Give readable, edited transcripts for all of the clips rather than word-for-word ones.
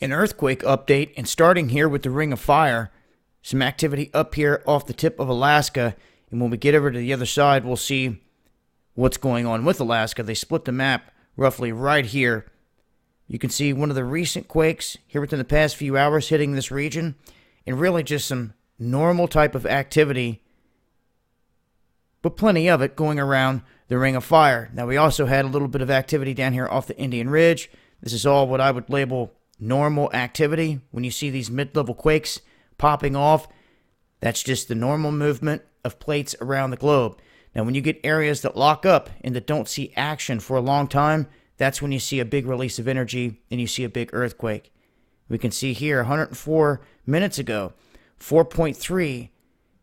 An earthquake update, and starting here with the Ring of Fire, some activity up here off the tip of Alaska, and when we get over to the other side, we'll see what's going on with Alaska. They split the map roughly right here. You can see one of the recent quakes here within the past few hours hitting this region, and really just some normal type of activity, but plenty of it going around the Ring of Fire. Now, we also had a little bit of activity down here off the Indian Ridge. This is all what I would label normal activity. When you see these mid-level quakes popping off, that's just the normal movement of plates around the globe. Now, when you get areas that lock up and that don't see action for a long time, that's when you see a big release of energy and you see a big earthquake. We can see here 104 minutes ago, 4.3,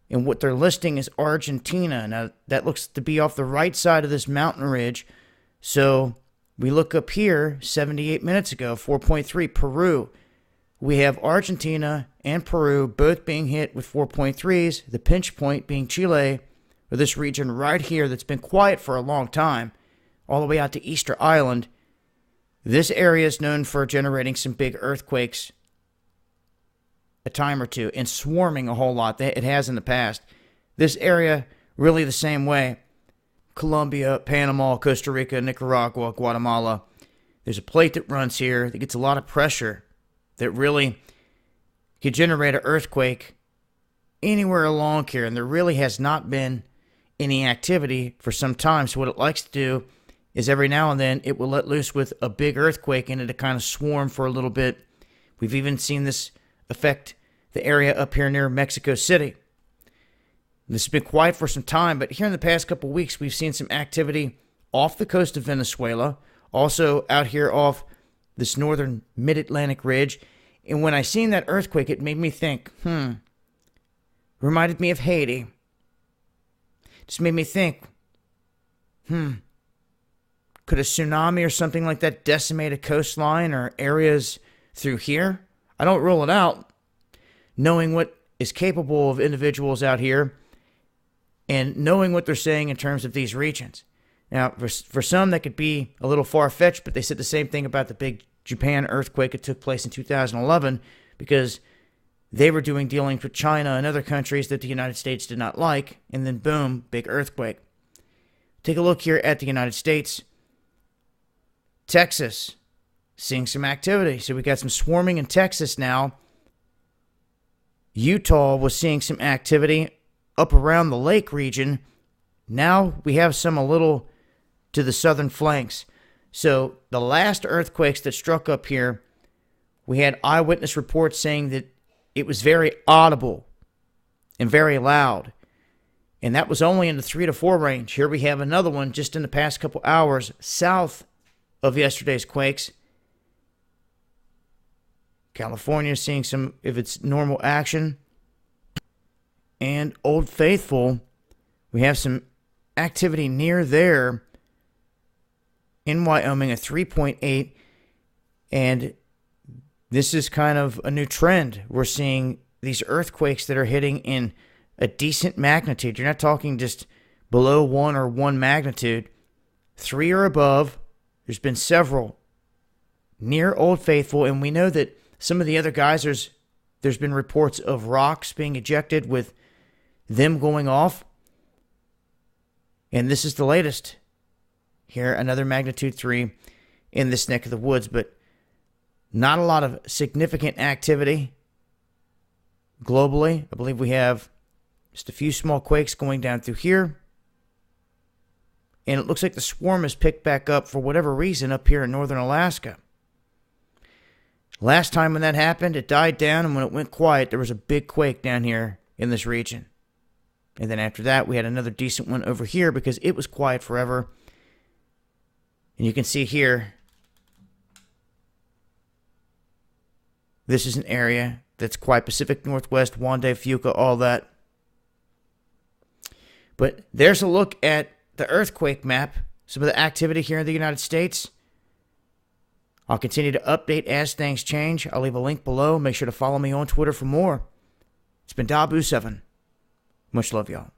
and what they're listing is Argentina. Now, that looks to be off the right side of this mountain ridge. So we look up here, 78 minutes ago, 4.3, Peru. We have Argentina and Peru both being hit with 4.3s, the pinch point being Chile, or this region right here that's been quiet for a long time, all the way out to Easter Island. This area is known for generating some big earthquakes a time or two and swarming a whole lot. It has in the past. This area, really the same way. Colombia, Panama, Costa Rica, Nicaragua, Guatemala. There's a plate that runs here that gets a lot of pressure that really could generate an earthquake anywhere along here, and there really has not been any activity for some time. So what it likes to do is every now and then it will let loose with a big earthquake and it'll kind of swarm for a little bit. We've even seen this affect the area up here near Mexico City. This has been quiet for some time, but here in the past couple weeks, we've seen some activity off the coast of Venezuela, also out here off this northern mid-Atlantic ridge. And when I seen that earthquake, it made me think, reminded me of Haiti. Just made me think, could a tsunami or something like that decimate a coastline or areas through here? I don't rule it out. Knowing what is capable of individuals out here and knowing what they're saying in terms of these regions. Now, for some, that could be a little far-fetched, but they said the same thing about the big Japan earthquake that took place in 2011 because they were doing dealings with China and other countries that the United States did not like, and then boom, big earthquake. Take a look here at the United States. Texas, seeing some activity. So we got some swarming in Texas now. Utah was seeing some activity up around the lake region. Now we have some a little to the southern flanks. So the last earthquakes that struck up here, we had eyewitness reports saying that it was very audible and very loud. And that was only in the 3 to 4 range. Here we have another one just in the past couple hours south of yesterday's quakes. California seeing some of its normal action. And Old Faithful, we have some activity near there in Wyoming, a 3.8. And this is kind of a new trend. We're seeing these earthquakes that are hitting in a decent magnitude. You're not talking just below 1 or 1 magnitude. 3 or above. There's been several near Old Faithful, and we know that some of the other geysers, there's been reports of rocks being ejected with them going off. And this is the latest. Here, another magnitude 3 in this neck of the woods, but not a lot of significant activity globally. I believe we have just a few small quakes going down through here. And it looks like the swarm has picked back up for whatever reason up here in northern Alaska. Last time when that happened, it died down, and when it went quiet, there was a big quake down here in this region. And then after that, we had another decent one over here because it was quiet forever. And you can see here, this is an area that's quite Pacific Northwest, Wande, Fuca, all that. But there's a look at the earthquake map, some of the activity here in the United States. I'll continue to update as things change. I'll leave a link below. Make sure to follow me on Twitter for more. It's been Dabu7. Much love, y'all.